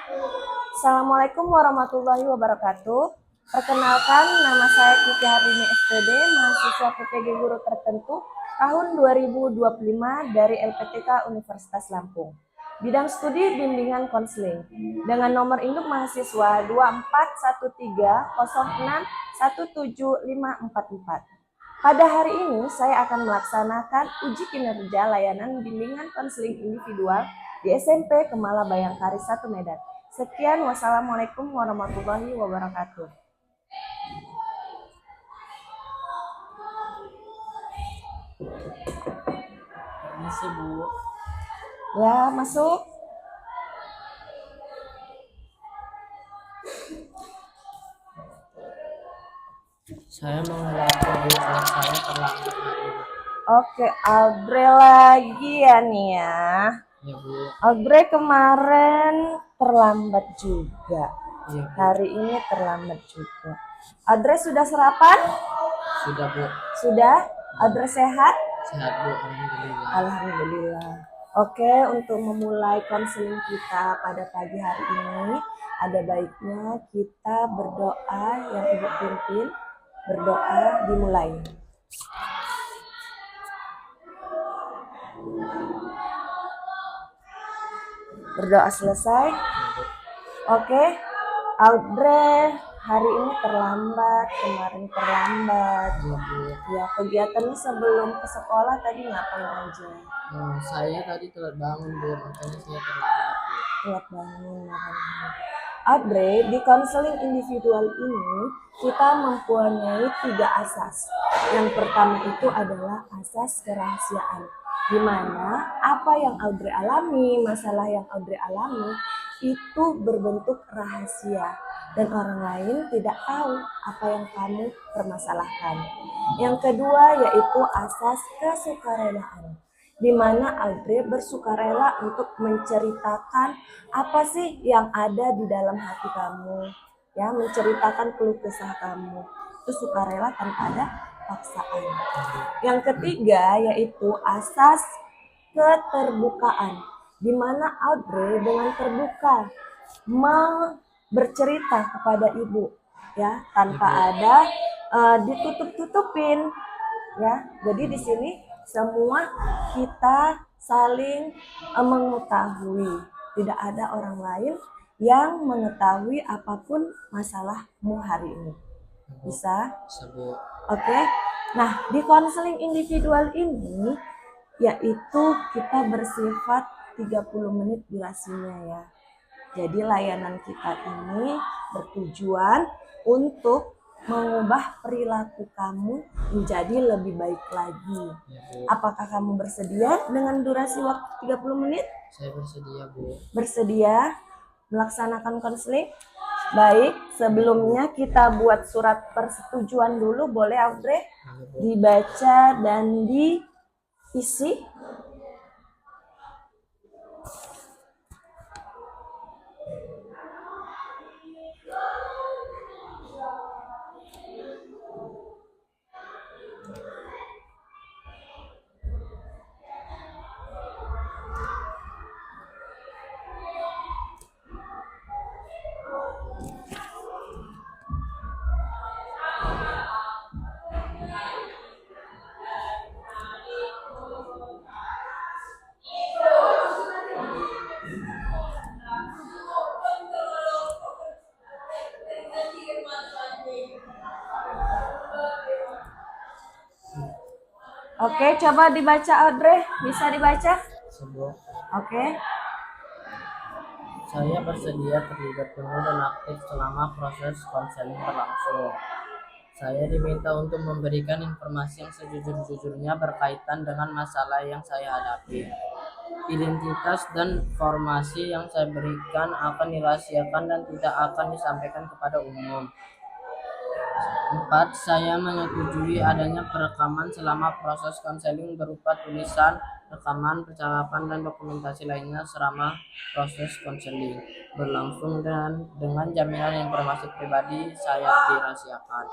Assalamualaikum warahmatullahi wabarakatuh. Perkenalkan, nama saya Kiki Harini SPD, mahasiswa PPG Guru Tertentu tahun 2025 dari LPTK Universitas Lampung. Bidang studi bimbingan konseling dengan nomor induk mahasiswa 2413061754. Pada hari ini saya akan melaksanakan uji kinerja layanan bimbingan konseling individual di SMP Kemala Bayangkari 1 Medan. Sekian, wassalamualaikum warahmatullahi wabarakatuh. Permisi Bu. Ya, masuk. Saya mau ngelapor Bu kalau saya terlambat hari ini. Oke, Audrey lagi ya nih ya. Ya Bu. Audrey kemarin terlambat juga. Iya Bu. Hari ini terlambat juga. Audrey sudah sarapan? Sudah Bu. Sudah? Audrey sehat? Sehat Bu, alhamdulillah. Alhamdulillah. Oke, untuk memulai konseling kita pada pagi hari ini, ada baiknya kita berdoa yang Ibu pimpin. Berdoa dimulai. Berdoa selesai. Oke, Audrey hari ini terlambat, kemarin terlambat. Iya Bu. Ya, kegiatannya sebelum ke sekolah tadi ngapain aja? Saya tadi telat bangun Bu, makanya saya terlambat Bu. Telat bangun, makanya. Audrey, di konseling individual ini kita mempunyai 3 asas. Yang pertama itu adalah asas kerahasiaan, di mana apa yang Audrey alami, masalah yang Audrey alami itu berbentuk rahasia dan orang lain tidak tahu apa yang kamu permasalahkan. Yang kedua yaitu asas kesukarelaan, di mana Audrey bersukarela untuk menceritakan apa sih yang ada di dalam hati kamu, ya, menceritakan keluh kesah kamu. Itu sukarela tanpa ada paksaan. Yang ketiga yaitu asas keterbukaan, di mana Audrey dengan terbuka bercerita kepada ibu, ya, tanpa ada ditutup-tutupin, ya. Jadi di sini semua kita saling mengetahui, tidak ada orang lain yang mengetahui apapun masalahmu hari ini. Bisa? Bisa Bu. Oke. Nah, di konseling individual ini yaitu kita bersifat 30 menit durasinya ya. Jadi layanan kita ini bertujuan untuk mengubah perilaku kamu menjadi lebih baik lagi. Ya Bu. Apakah kamu bersedia dengan durasi waktu 30 menit? Saya bersedia Bu. Bersedia melaksanakan konseling? Baik, sebelumnya kita buat surat persetujuan dulu, boleh Audrey? Ya Bu. Dibaca dan diisi. Oke, coba dibaca Audrey, bisa dibaca? Sebuah. Oke. Saya bersedia terlibat penuh dan aktif selama proses konseling berlangsung. Saya diminta untuk memberikan informasi yang sejujur-jujurnya berkaitan dengan masalah yang saya hadapi. Identitas dan informasi yang saya berikan akan dirahasiakan dan tidak akan disampaikan kepada umum. 4. Saya menyetujui adanya perekaman selama proses konseling berupa tulisan, rekaman, percakapan, dan dokumentasi lainnya selama proses konseling berlangsung dan dengan jaminan informasi pribadi saya dirahasiakan.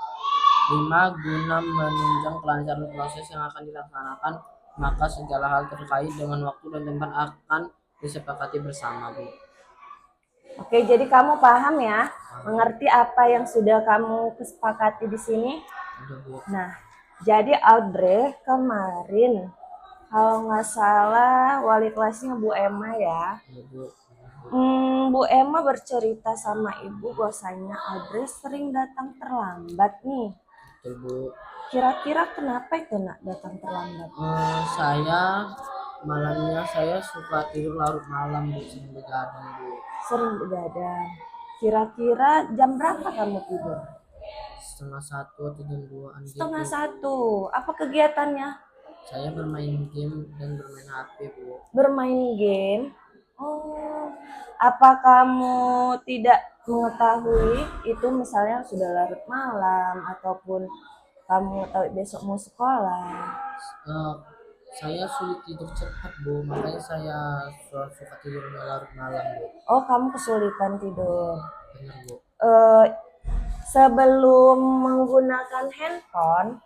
5. Guna menunjang kelancaran proses yang akan dilaksanakan, maka segala hal terkait dengan waktu dan tempat akan disepakati bersama Bu. Oke, jadi kamu paham ya, mengerti apa yang sudah kamu kesepakati di sini? Udah Bu. Nah, jadi Audrey kemarin kalau nggak salah wali kelasnya Bu Emma ya. Iya Bu. Bu Emma bercerita sama ibu bahwasanya Audrey sering datang terlambat nih. Betul Bu. Kira-kira kenapa itu nak datang terlambat? Malamnya saya suka tidur larut malam Bu, sering begadang Bu. Sering begadang. Kira-kira jam berapa kamu tidur? 1:30 atau jam 2-an gitu. 1:30. Apa kegiatannya? Saya bermain game dan bermain HP Bu. Bermain game. Oh, apa kamu tidak mengetahui itu misalnya sudah larut malam ataupun kamu tahu besok mau sekolah? Eh, saya sulit tidur cepat Bu, makanya saya suka tidurnya larut malam Bu. Oh, kamu kesulitan tidur. Benar Bu. Eh, Sebelum menggunakan handphone,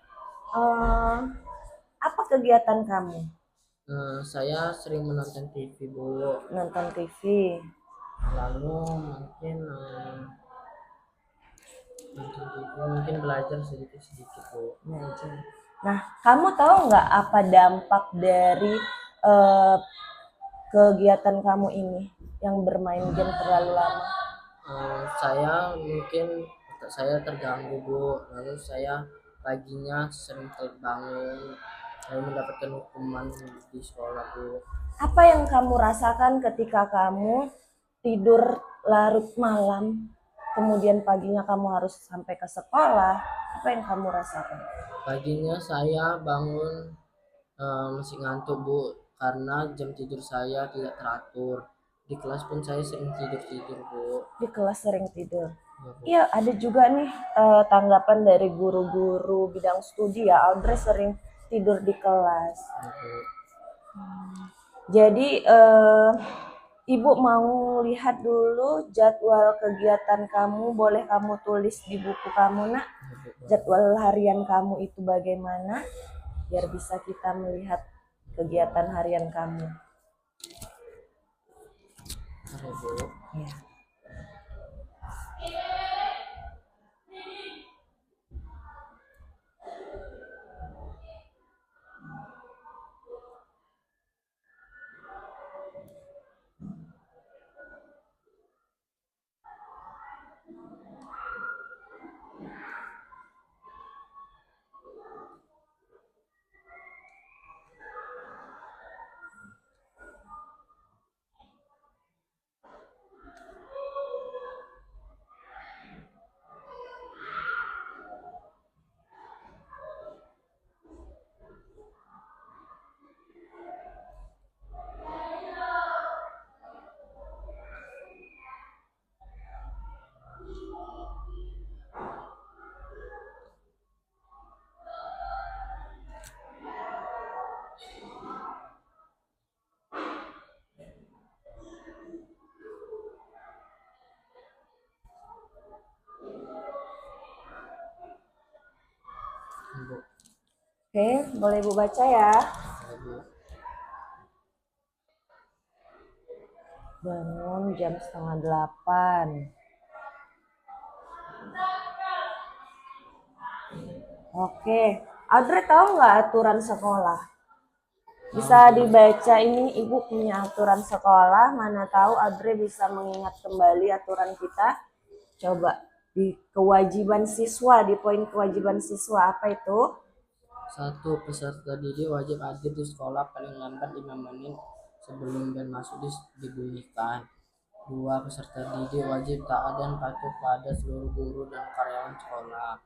eh, apa kegiatan kamu? Saya sering menonton TV Bu, Nonton TV. lalu mungkin nonton TV, mungkin belajar sedikit-sedikit Bu. Belajar. Nah, kamu tahu nggak apa dampak dari eh, kegiatan kamu ini yang bermain game terlalu lama? Saya mungkin otak saya terganggu Bu, lalu saya paginya sering terbangun, lalu mendapatkan hukuman di sekolah Bu. Apa yang kamu rasakan ketika kamu tidur larut malam, kemudian paginya kamu harus sampai ke sekolah? Apa yang kamu rasakan? Paginya saya bangun masih ngantuk Bu, karena jam tidur saya tidak teratur. Di kelas pun saya sering tidur Bu. Di kelas sering tidur. Ya, Bu. Iya, ada juga nih tanggapan dari guru-guru bidang studi ya, Audrey sering tidur di kelas. Ya, Bu. Jadi Ibu mau lihat dulu jadwal kegiatan kamu, boleh kamu tulis di buku kamu nak, Ya, Bu. jadwal harian kamu itu bagaimana, biar bisa kita melihat kegiatan harian kamu. Ya, Bu. Ya. Ya, Bu. Oke, boleh Ibu baca ya. Ya, Bu. Bangun jam 7:30. Oke, Audrey tahu nggak aturan sekolah? Bisa dibaca ini, Ibu punya aturan sekolah, mana tahu Audrey bisa mengingat kembali aturan kita. Coba di kewajiban siswa, di poin kewajiban siswa apa itu? 1. Peserta didik wajib hadir di sekolah paling lambat 5 menit sebelum bel masuk dibunyikan. 2. Peserta didik wajib taat dan patuh pada seluruh guru dan karyawan sekolah.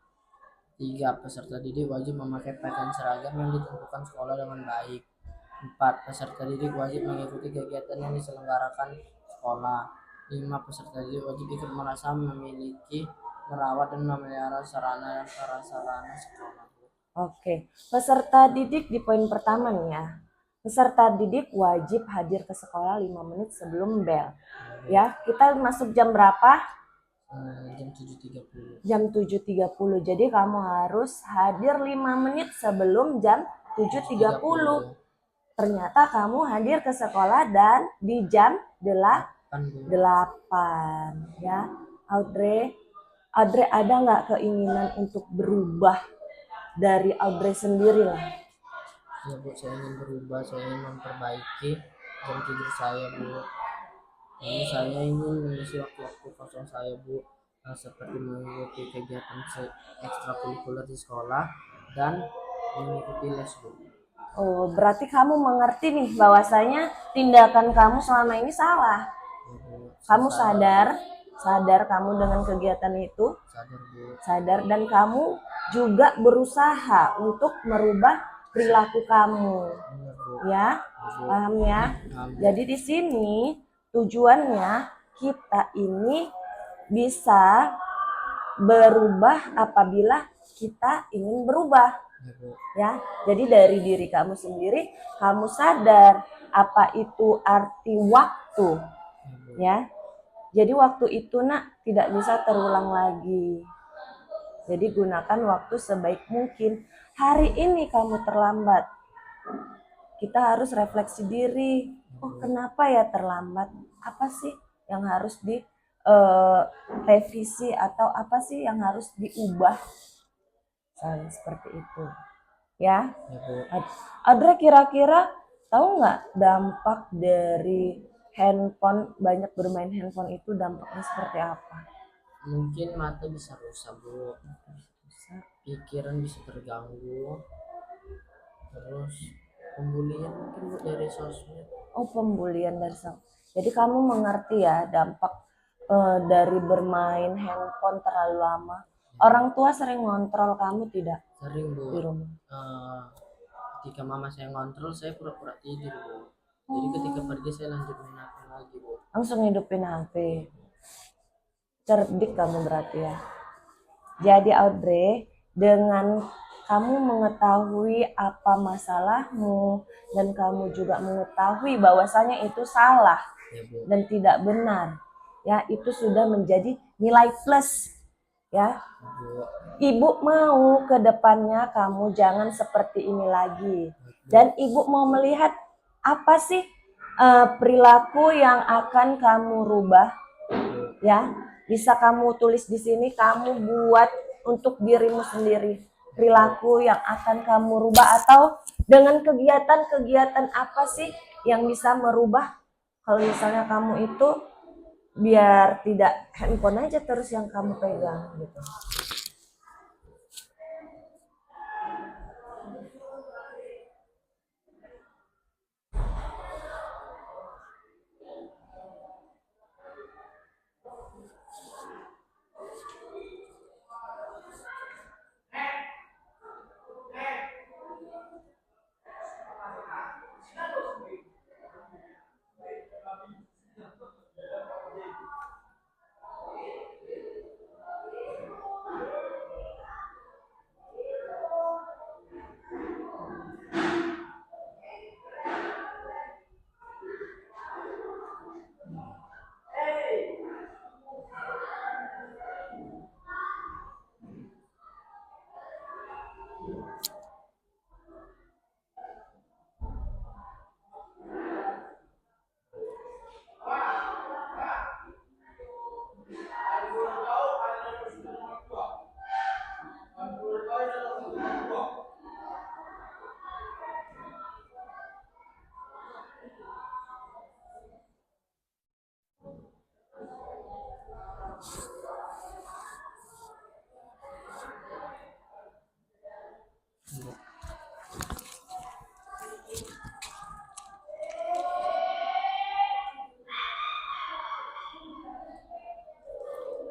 3. Peserta didik wajib memakai pakaian seragam yang ditentukan sekolah dengan baik. 4. Peserta didik wajib mengikuti kegiatan yang diselenggarakan sekolah. 5. Peserta didik wajib ikut merasa memiliki, merawat dan memelihara sarana dan prasarana sekolah. Oke, peserta didik di poin pertama nih ya. Peserta didik wajib hadir ke sekolah 5 menit sebelum bel. Ya, kita masuk jam berapa? Jam 7.30. Jam 7:30. Jadi kamu harus hadir 5 menit sebelum jam 7:30. Ternyata kamu hadir ke sekolah dan di jam 8. Bu. 8 ya. Audrey ada nggak keinginan untuk berubah dari Audrey sendiri lah? Ya Bu, saya ingin berubah, saya ingin memperbaiki jam tidur saya Bu. Ini saya ingin mengisi waktu-waktu kosong saya Bu, seperti mengikuti kegiatan ekstrakurikuler di sekolah dan mengikuti les Bu. Oh, berarti kamu mengerti nih bahwasanya tindakan kamu selama ini salah. Ya Bu, Kamu saya sadar kamu dengan kegiatan itu, sadar Bu. sadar, dan kamu juga berusaha untuk merubah perilaku kamu. Benar Bu. Ya, Bu. paham ya? Paham, Bu. Jadi di sini tujuannya kita ini bisa berubah apabila kita ingin berubah. Ya Bu. Ya, jadi dari diri kamu sendiri, kamu sadar apa itu arti waktu. Ya Bu. Ya, jadi waktu itu nak tidak bisa terulang lagi. Jadi gunakan waktu sebaik mungkin. Hari ini kamu terlambat, kita harus refleksi diri. Oh, kenapa ya terlambat? Apa sih yang harus direvisi atau apa sih yang harus diubah? Seperti itu. Ya. Ya Bu. Adra kira-kira tahu nggak dampak dari handphone, banyak bermain handphone itu dampaknya seperti apa? Mungkin mata bisa rusak Bu, pikiran bisa terganggu, terus pembulian mungkin Bu dari sosmed. Oh, pembulian dari Jadi kamu mengerti ya dampak dari bermain handphone terlalu lama. Orang tua sering ngontrol kamu tidak Sering Bu. di rumah? Ketika mama saya ngontrol, saya pura-pura tidur Bu. Jadi ketika pergi saya lanjut main HP lagi Bu. Langsung hidupin HP. Cerdik kamu berarti ya. Jadi Audrey, dengan kamu mengetahui apa masalahmu dan kamu juga mengetahui bahwasanya itu salah Ya Bu. dan tidak benar, ya itu sudah menjadi nilai plus ya. Bu. Ibu mau ke depannya kamu jangan seperti ini lagi, dan ibu mau melihat apa sih perilaku yang akan kamu rubah ya. Bisa kamu tulis di sini, kamu buat untuk dirimu sendiri perilaku yang akan kamu rubah, atau dengan kegiatan-kegiatan apa sih yang bisa merubah. Kalau misalnya kamu itu biar tidak handphone aja terus yang kamu pegang gitu.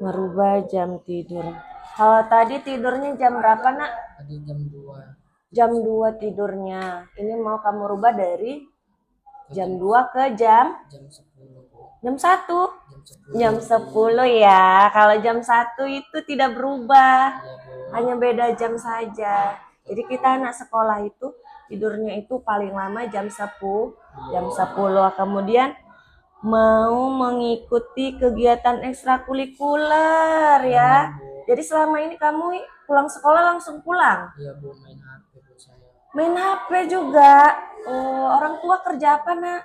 Merubah jam tidur. Kalau tadi tidurnya jam berapa nak? Tadi jam 2. Jam 2 tidurnya. Ini mau kamu rubah dari jam 2 ke jam Jam 10 Bu. jam 1. Jam 10. Jam 10 ya. Kalau jam 1 itu tidak berubah. Ya Bu. Hanya beda jam saja. Jadi kita anak sekolah itu tidurnya itu paling lama jam 10. Jam 10. Kemudian mau mengikuti kegiatan ekstrakurikuler ya. Jadi selama ini kamu pulang sekolah langsung pulang? Iya Bu, main HP Bu saya. Main HP juga. Oh, orang tua kerja apa nak?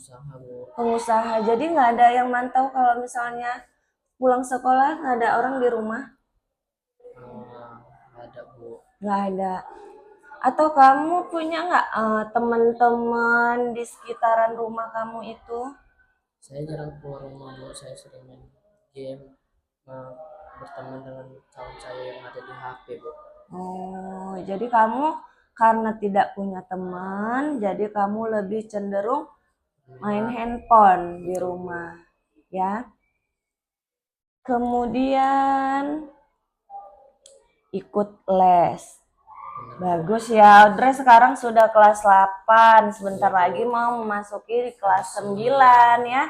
pengusaha Bu. Pengusaha. Jadi nggak ada yang mantau kalau misalnya pulang sekolah nggak ada orang di rumah? Ada Bu. Nggak ada. Atau kamu punya nggak teman-teman di sekitaran rumah kamu itu? Saya jarang keluar rumah Bu, saya sering main game, eh, berteman dengan kawan saya yang ada di HP Bu. Oh, jadi kamu karena tidak punya teman, jadi kamu lebih cenderung main Nah, handphone di rumah, ya. Kemudian ikut les. benar Bu. Bagus ya, Audrey sekarang sudah kelas 8, sebentar lagi mau memasuki kelas 9 ya.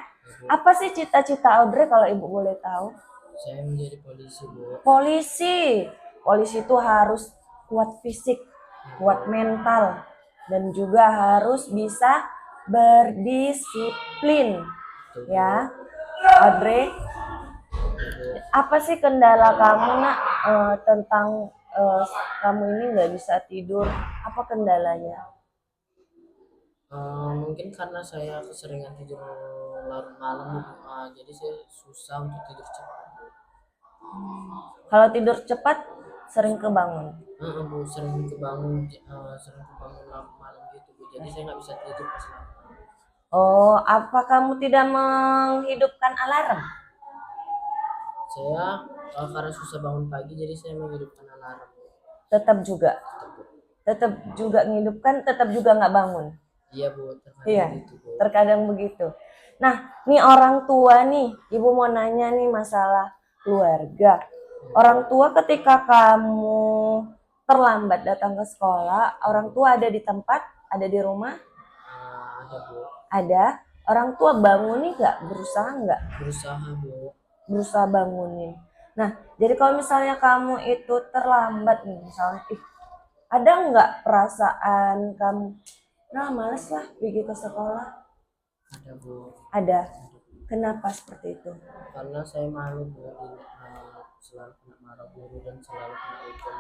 Apa sih cita-cita Audrey kalau Ibu boleh tahu? Saya menjadi polisi Bu. Polisi. Polisi itu harus kuat fisik, kuat mental, dan juga harus bisa berdisiplin. Betul, Bu. Ya, Audrey, Bu. apa sih kendala kamu nak tentang kamu ini nggak bisa tidur? Apa kendalanya? Mungkin karena saya keseringan tidur larut malam Bu. Jadi saya susah untuk tidur cepat Bu. Kalau tidur cepat sering kebangun. Bu, sering kebangun larut malam gitu Bu. Jadi saya nggak bisa tidur pas malam. Oh, apa kamu tidak menghidupkan alarm? Saya karena susah bangun pagi, jadi saya menghidupkan alarm. Tetap juga, tetap juga menghidupkan, tetap juga nggak bangun. Iya Bu, terkadang Iya, gitu Bu. terkadang begitu. Nah, nih orang tua nih, Ibu mau nanya nih masalah keluarga. Orang tua ketika kamu terlambat datang ke sekolah, orang tua ada di tempat, ada di rumah, Ada Bu, ada. Orang tua bangunin nggak, berusaha nggak? berusaha Bu. Berusaha bangunin. Nah, jadi kalau misalnya kamu itu terlambat nih, misalnya, ada nggak perasaan kamu, nah males lah pergi ke sekolah? Ada Bu. Ada. Kenapa seperti itu? Karena saya malu Bu, selalu kena marah guru dan selalu kena hukum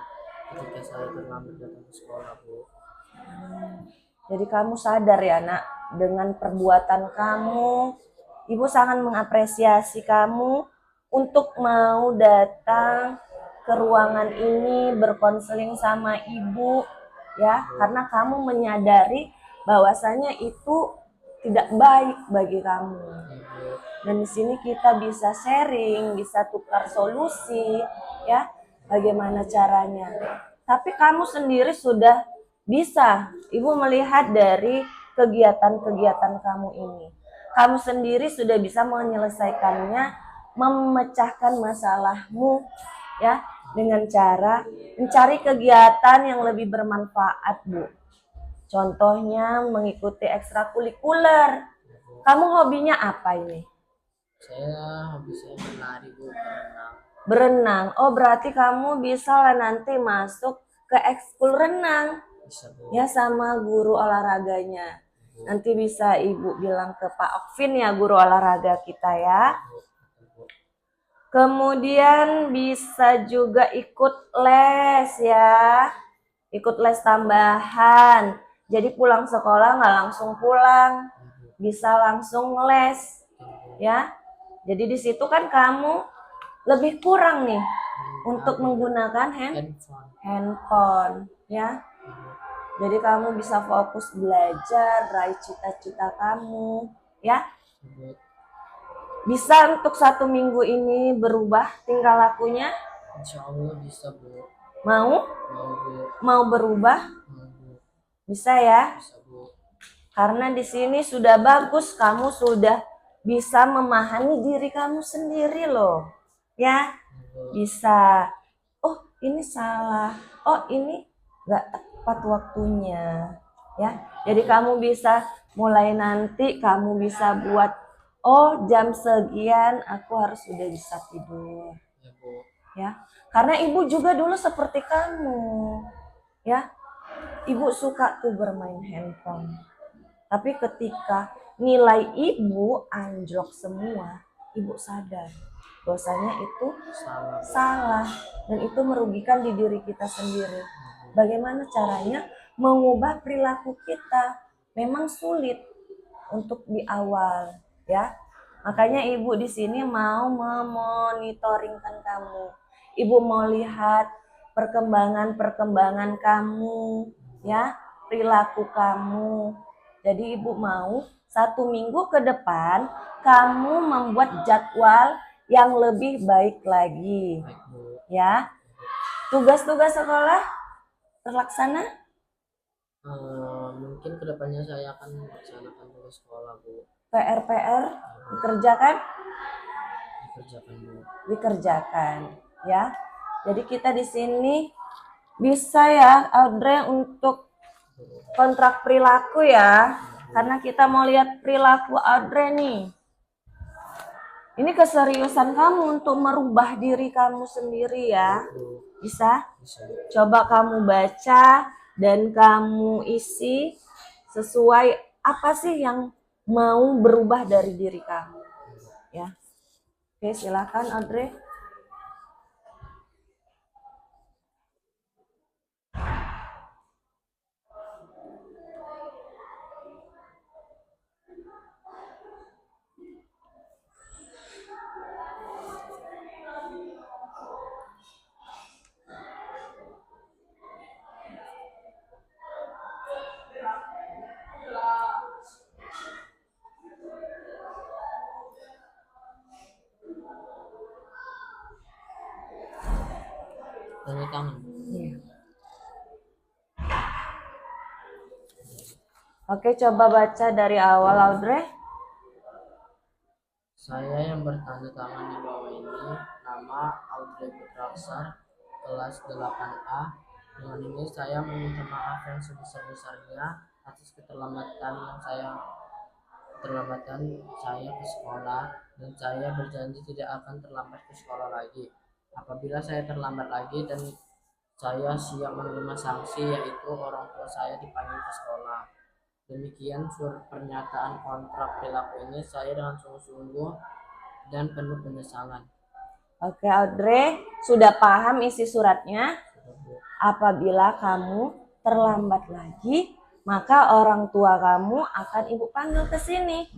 ketika saya terlambat datang ke sekolah Bu. Jadi kamu sadar ya nak, dengan perbuatan kamu, Ibu sangat mengapresiasi kamu untuk mau datang ke ruangan ini berkonseling sama Ibu ya, karena kamu menyadari bahwasanya itu tidak baik bagi kamu. Dan di sini kita bisa sharing, bisa tukar solusi ya, bagaimana caranya. Tapi kamu sendiri sudah bisa, Ibu melihat dari kegiatan-kegiatan kamu ini. Kamu sendiri sudah bisa menyelesaikannya, memecahkan masalahmu ya dengan cara mencari kegiatan yang lebih bermanfaat, Bu. Contohnya mengikuti ekstrakurikuler. Kamu hobinya apa ini? Saya hobi saya berlari Bu, berenang. Berenang. Oh, berarti kamu bisa lah nanti masuk ke ekskul renang. Bisa Bu. Ya sama guru olahraganya. Nanti bisa Ibu bilang ke Pak Okvin ya, guru olahraga kita ya. Bu. Kemudian bisa juga ikut les ya. Ikut les tambahan. Jadi pulang sekolah nggak langsung pulang. Bisa langsung les ya. Jadi di situ kan kamu lebih kurang nih untuk menggunakan handphone ya. Jadi kamu bisa fokus belajar, raih cita-cita kamu ya. Bisa untuk 1 minggu ini berubah tingkah lakunya? Insya Allah bisa Bu. Mau? Mau Bu. Mau berubah? Mau Bu. Bisa ya? Bisa Bu. Karena di sini sudah bagus, kamu sudah bisa memahami diri kamu sendiri loh. Ya, bisa. Oh, ini salah. Oh, ini nggak tepat waktunya. Ya, jadi kamu bisa mulai nanti kamu bisa buat, oh jam sekian aku harus sudah bisa tidur. Ya Bu. Ya, karena Ibu juga dulu seperti kamu. Ya, Ibu suka tuh bermain handphone. Tapi ketika nilai Ibu anjlok semua, Ibu sadar bahwasanya itu salah dan itu merugikan di diri kita sendiri. Bagaimana caranya mengubah perilaku kita? Memang sulit, untuk di awal ya. Makanya Ibu di sini mau memonitoringkan kamu. Ibu mau lihat perkembangan kamu ya, perilaku kamu. Jadi Ibu mau 1 minggu ke depan kamu membuat jadwal yang lebih baik lagi Baik, Bu. ya. Tugas-tugas sekolah terlaksana? Mungkin kedepannya saya akan melaksanakan tugas sekolah, Bu. PR dikerjakan? Dikerjakan, Bu. Dikerjakan ya. Jadi kita di sini bisa ya Audrey untuk kontrak perilaku ya. Karena kita mau lihat perilaku Audrey nih. Ini keseriusan kamu untuk merubah diri kamu sendiri ya. Bu. Bisa? Bisa. Coba kamu baca dan kamu isi sesuai apa sih yang mau berubah dari diri kamu ya. Oke, silakan Audrey. Tanda tangan. Iya. Oke, coba baca dari awal Audrey. Saya yang bertanda tangan di bawah ini nama Audrey Putraksar, kelas 8A. Dengan ini saya meminta maaf yang sebesar-besarnya atas keterlambatan saya ke sekolah, dan saya berjanji tidak akan terlambat ke sekolah lagi. Apabila saya terlambat lagi dan saya siap menerima sanksi, yaitu orang tua saya dipanggil ke sekolah. Demikian surat pernyataan kontrak perilaku ini saya dengan sungguh-sungguh dan penuh penyesalan. Oke, Audrey, sudah paham isi suratnya? Apabila kamu terlambat lagi, maka orang tua kamu akan Ibu panggil ke sini.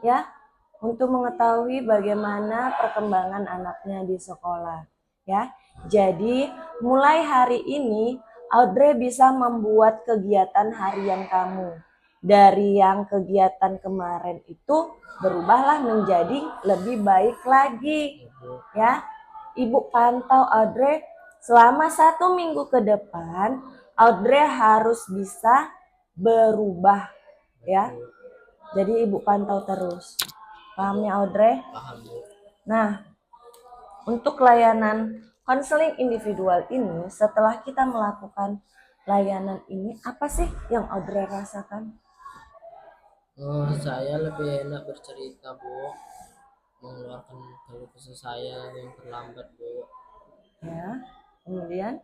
Ya, untuk mengetahui bagaimana perkembangan anaknya di sekolah. Ya, jadi mulai hari ini Audrey bisa membuat kegiatan harian kamu. Dari yang kegiatan kemarin itu berubahlah menjadi lebih baik lagi. Ya, Ibu pantau Audrey selama 1 minggu ke depan. Audrey harus bisa berubah ya. Jadi Ibu pantau terus. Paham ya Audrey? Paham, Bu. Nah, untuk layanan konseling individual ini, setelah kita melakukan layanan ini, apa sih yang Audrey rasakan? Saya lebih enak bercerita, Bu, mengeluarkan keluh kesah saya yang terlambat, Bu, Ya, kemudian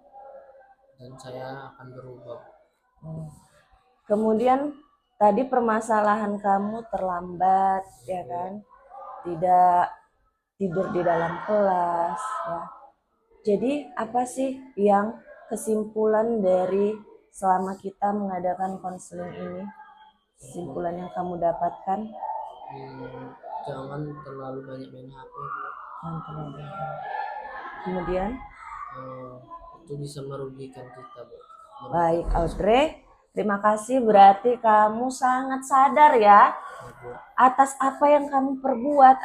dan saya akan berubah, Bu. kemudian tadi permasalahan kamu terlambat, ya kan? Tidak tidur di dalam kelas, ya. Jadi apa sih yang kesimpulan dari selama kita mengadakan konseling ini? Kesimpulan yang kamu dapatkan? Jangan terlalu banyak main HP, Bu. Kemudian, Itu bisa merugikan kita, Bu. baik Audrey, terima kasih, berarti kamu sangat sadar ya atas apa yang kamu perbuat,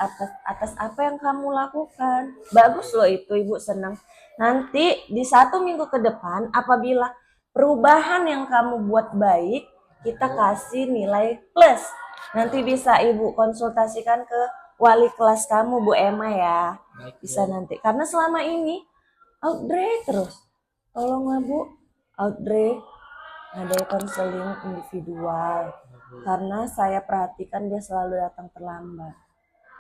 atas apa yang kamu lakukan. Bagus loh itu, Ibu senang. Nanti di 1 minggu ke depan apabila perubahan yang kamu buat baik, kita kasih nilai plus. Nanti bisa Ibu konsultasikan ke wali kelas kamu, Bu Emma ya. Baik, Bisa Bu. nanti. Karena selama ini Audrey terus. Tolonglah Bu, Audrey ada konseling individual. Karena saya perhatikan dia selalu datang terlambat.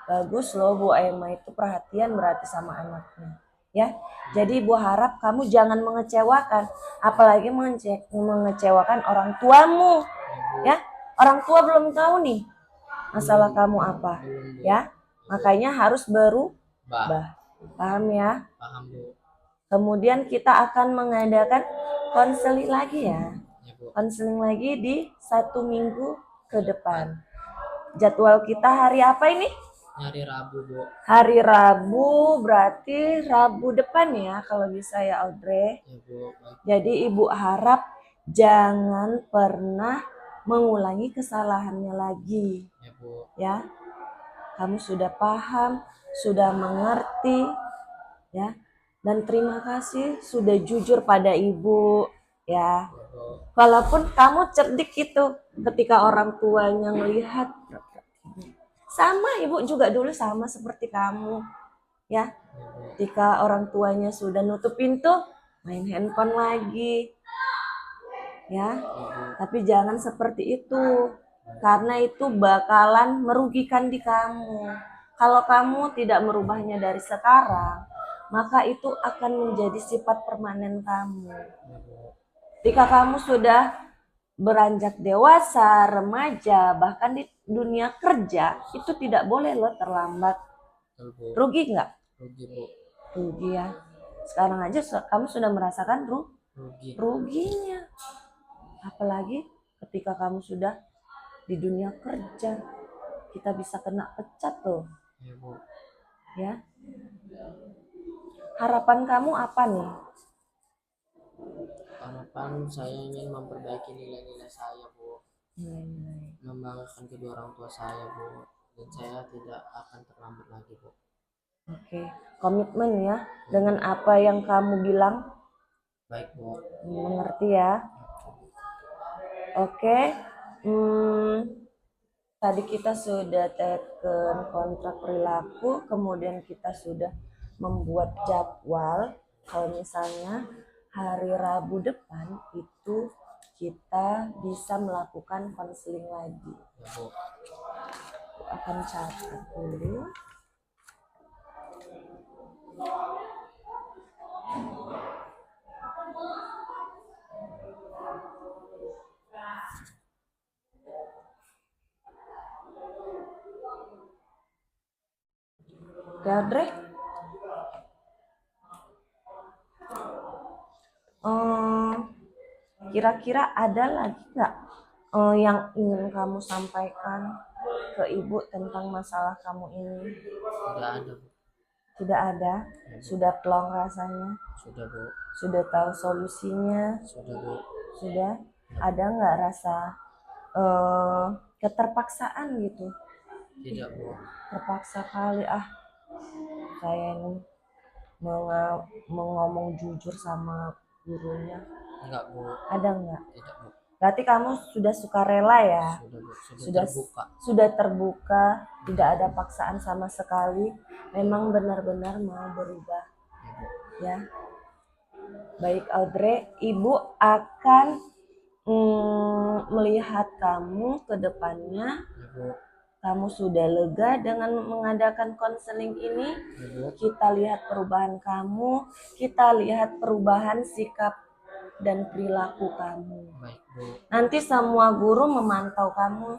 Bagus loh Bu Emma itu perhatian berarti sama anaknya. Ya, jadi Ibu harap kamu jangan mengecewakan, apalagi mengecewakan orang tuamu. Ya, orang tua belum tahu nih masalah kamu apa. Ya, makanya harus berubah. Paham ya? Paham, Bu. Kemudian kita akan mengadakan konseling lagi ya. Ya, Bu. Konseling lagi di 1 minggu ke depan. Jadwal kita hari apa ini? Hari Rabu, Bu. Hari Rabu, berarti Rabu depan ya kalau bisa ya Audrey. Ya, Bu. Baik. Jadi Ibu harap jangan pernah mengulangi kesalahannya lagi. Ya, Bu. Ya, kamu sudah paham, sudah mengerti, ya. Dan terima kasih sudah jujur pada Ibu, ya. Ya, Bu. Walaupun kamu cerdik itu ketika orang tuanya melihat, sama Ibu juga dulu sama seperti kamu, ya. Ya, Bu. Ketika orang tuanya sudah nutup pintu, main handphone lagi, ya. Ya, Bu. Tapi jangan seperti itu, karena itu bakalan merugikan di kamu. Kalau kamu tidak merubahnya dari sekarang, maka itu akan menjadi sifat permanen kamu. Ya, Bu. Ketika kamu sudah beranjak dewasa, remaja, bahkan di dunia kerja, itu tidak boleh loh terlambat. Betul, Bu. Rugi nggak? Rugi, Bu. Rugi ya. Sekarang aja kamu sudah merasakan Rugi. ruginya. Apalagi ketika kamu sudah di dunia kerja, kita bisa kena pecat tuh, Ya, Bu. ya. Harapan kamu apa nih? Harapan saya ingin memperbaiki nilai-nilai saya, Bu. Nilai-nilai. Membanggakan kedua orang tua saya, Bu. Dan saya tidak akan terlambat lagi, Bu. Oke, komitmen ya dengan apa yang kamu bilang. Baik, Bu. Mengerti ya? Oke. Tadi kita sudah teken kontrak perilaku, kemudian kita sudah membuat jadwal. Kalau misalnya hari Rabu depan itu kita bisa melakukan konseling lagi. Ya, Bu. Aku akan catat dulu. Oke, Audrey. Kira-kira ada lagi nggak yang ingin kamu sampaikan ke ibu tentang masalah kamu ini? Tidak ada, Bu. Tidak ada? Sudah plong rasanya? Sudah, Bu. Sudah tahu solusinya? Sudah, Bu. Sudah? Ada nggak rasa keterpaksaan gitu? Tidak, Bu. Terpaksa kali saya ini mau ngomong jujur sama gurunya. Enggak, Bu. Ada nggak? Tidak, Bu. Berarti kamu sudah sukarela ya? Sudah, Bu. Sudah Terbuka. sudah terbuka, tidak ada paksaan sama sekali. Memang benar-benar mau berubah, Ya, Bu. ya. Baik Audrey, Ibu akan melihat kamu ke depannya. Ya, Bu. Kamu sudah lega dengan mengadakan konseling ini. Ya, Bu. Kita lihat perubahan kamu, kita lihat perubahan sikap dan perilaku kamu. Baik, Bu. Nanti semua guru memantau kamu,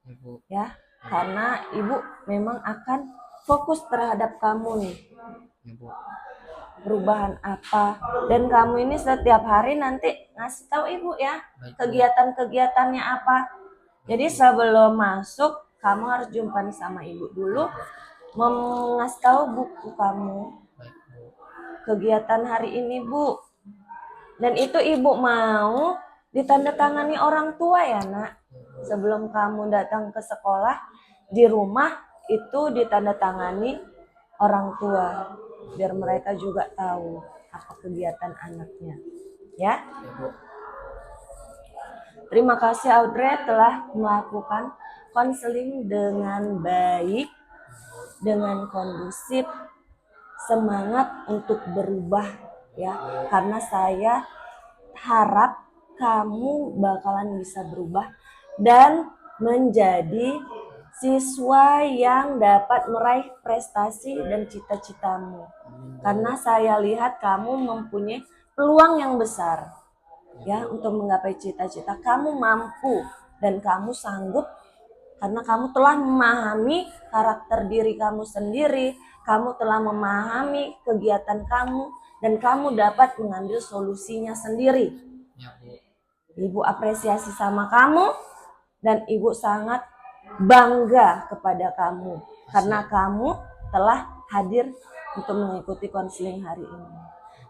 Ya, Bu. ya, karena Ibu memang akan fokus terhadap kamu nih, Ya, Bu. perubahan apa, dan kamu ini setiap hari nanti ngasih tahu Ibu ya Baik, Bu. kegiatan-kegiatannya apa. Jadi sebelum masuk kamu harus jumpa nih sama Ibu dulu, ngasih tahu buku kamu, Baik, Bu. kegiatan hari ini Bu, dan itu Ibu mau ditandatangani orang tua ya nak. Sebelum kamu datang ke sekolah, di rumah itu ditandatangani orang tua, biar mereka juga tahu apa kegiatan anaknya, ya. Ya, Bu. Terima kasih Audrey telah melakukan konseling dengan baik, dengan kondusif, semangat untuk berubah ya, karena saya harap kamu bakalan bisa berubah dan menjadi siswa yang dapat meraih prestasi dan cita-citamu. Karena saya lihat kamu mempunyai peluang yang besar ya untuk menggapai cita-cita. Kamu mampu dan kamu sanggup karena kamu telah memahami karakter diri kamu sendiri, kamu telah memahami kegiatan kamu, dan kamu dapat mengambil solusinya sendiri. Ya, Bu. Ibu apresiasi sama kamu, dan Ibu sangat bangga kepada kamu karena kamu telah hadir untuk mengikuti konseling hari ini.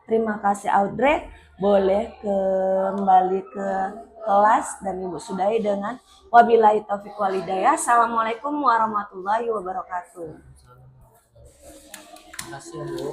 Terima kasih Audrey, boleh kembali ke kelas dan Ibu sudahi dengan wabillahi taufiq walhidayah. Assalamualaikum warahmatullahi wabarakatuh. Terima kasih Bu.